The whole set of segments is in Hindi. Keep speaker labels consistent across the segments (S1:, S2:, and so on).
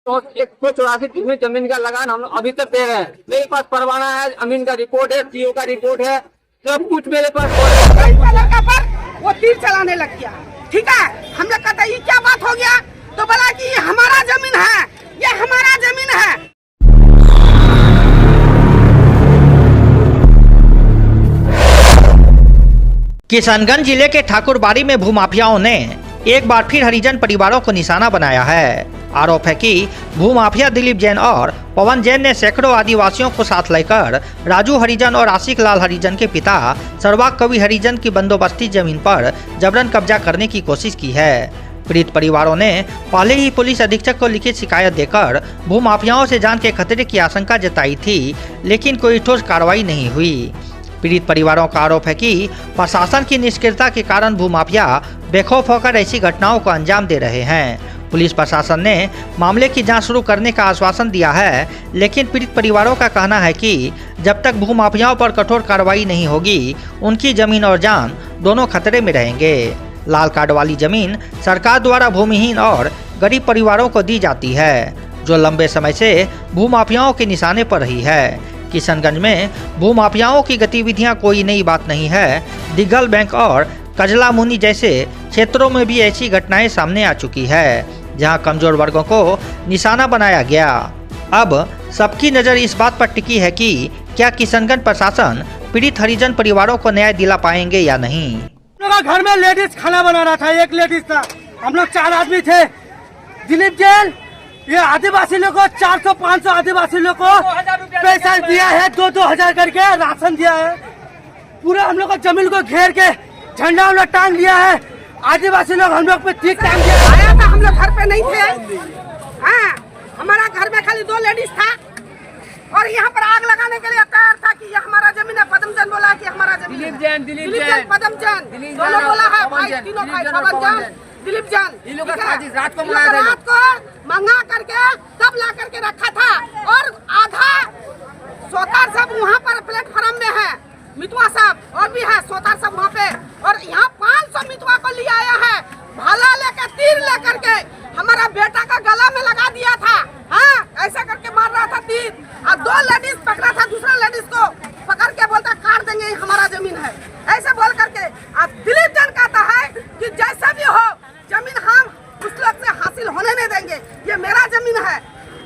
S1: तो 184 जमीन का लगान हम अभी तक दे रहे हैं। मेरे पास परवाना है, अमीन का रिपोर्ट है, सीओ का रिपोर्ट है, सब कुछ मेरे पास।
S2: लड़का पर वो तीर चलाने लग गया। ठीक है, हम लोग कहते ये क्या बात हो गया, तो बोला कि ये हमारा जमीन है, ये हमारा जमीन है।
S3: किशनगंज जिले के ठाकुरबाड़ी में भूमाफियाओं ने एक बार फिर हरिजन परिवारों को निशाना बनाया है। आरोप है कि भूमाफिया दिलीप जैन और पवन जैन ने सैकड़ों आदिवासियों को साथ लेकर राजू हरिजन और आशिक लाल हरिजन के पिता सर्वाक कवि हरिजन की बंदोबस्ती जमीन पर जबरन कब्जा करने की कोशिश की है। पीड़ित परिवारों ने पहले ही पुलिस अधीक्षक को लिखित शिकायत देकर भूमाफियाओं से जान के खतरे की आशंका जताई थी, लेकिन कोई ठोस कार्रवाई नहीं हुई। पीड़ित परिवारों का आरोप है कि प्रशासन की निष्क्रियता के कारण भूमाफिया बेखौफ होकर ऐसी घटनाओं को अंजाम दे रहे हैं। पुलिस प्रशासन ने मामले की जांच शुरू करने का आश्वासन दिया है, लेकिन पीड़ित परिवारों का कहना है कि जब तक भूमाफियाओं पर कठोर कार्रवाई नहीं होगी, उनकी जमीन और जान दोनों खतरे में रहेंगे। लाल कार्ड वाली जमीन सरकार द्वारा भूमिहीन और गरीब परिवारों को दी जाती है, जो लंबे समय से भूमाफियाओं के निशाने पर रही है। किशनगंज में भूमाफियाओं की गतिविधियां कोई नई बात नहीं है। दिग्गल बैंक और कजला मुनि जैसे क्षेत्रों में भी ऐसी घटनाएं सामने आ चुकी है, जहां कमजोर वर्गों को निशाना बनाया गया। अब सबकी नज़र इस बात पर टिकी है कि क्या किशनगंज प्रशासन पीड़ित हरिजन परिवारों को न्याय दिला पाएंगे या नहीं।
S4: घर में लेडीज खाना बना रहा था, एक लेडीज था, हम लोग 4 आदमी थे। दिलीप जैन ये आदिवासी लोग को 400-500 आदिवासी लोग को पैसा दिया है, 2-2 हजार करके राशन दिया है। पूरा हम लोग को जमीन को घेर के झंडा हम लोग टांग दिया है। आदिवासी लोग हम लोग पे ठीक टांग दिया।
S2: आया था, हम लोग घर पे नहीं थे। हाँ, हमारा घर में खाली 2 लेडीज था और यहाँ पर आग लगाने के लिए तैयार था कि ये हमारा जमीन है। पदमजन बोला कि हमारा जमीन है। दिलीप जैन पदमजन दोनों बोला है, भाई तीनों भाई पदमजन दिलीप जैन रात को मंगा करके तब ला करके रखा था। और आधा सोतार सब वहाँ पर प्लेटफॉर्म में है, मितवा साहब और भी है सोतार सब वहाँ पे। और यहाँ 500 मितवा को ले आया है, भाला लेकर तीर लेकर के हमारा बेटा का गला में लगा दिया था। हाँ, ऐसा करके मार रहा था तीर। और 2 लेडीज पकड़ा था, दूसरा लेडीज को पकड़ के बोलता काट देंगे, हमारा जमीन है, ऐसे बोल करके। अब दिलीप जैन कहता है कि जैसा भी हो जमीन हम उस लोग से हासिल होने नहीं देंगे, ये मेरा जमीन है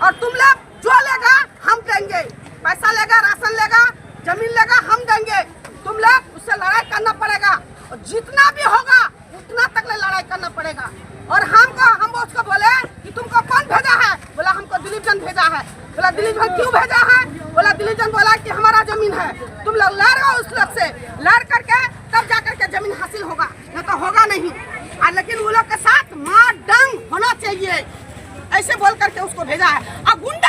S2: और तुम लोग जो लेगा हम देंगे, पैसा लेगा, राशन लेगा, जमीन लेगा, हम देंगे। तुम लोग उससे लड़ाई करना पड़ेगा और जितना भी होगा उतना तक लड़ाई करना पड़ेगा। और हम उसको बोले कि तुमको कौन भेजा है, बोला हमको दिलीप जैन भेजा है। बोला दिलीप जैन क्यों भेजा है, बोला दिलीप जैन बोला कि हमारा जमीन है, तुम लोग लड़ो उस लोग से, लड़ करके तब जा करके जमीन हासिल होगा, नहीं तो होगा नहीं। लेकिन वो लोग के साथ मार डंग होना चाहिए, ऐसे बोल करके उसको भेजा है। और गुंडा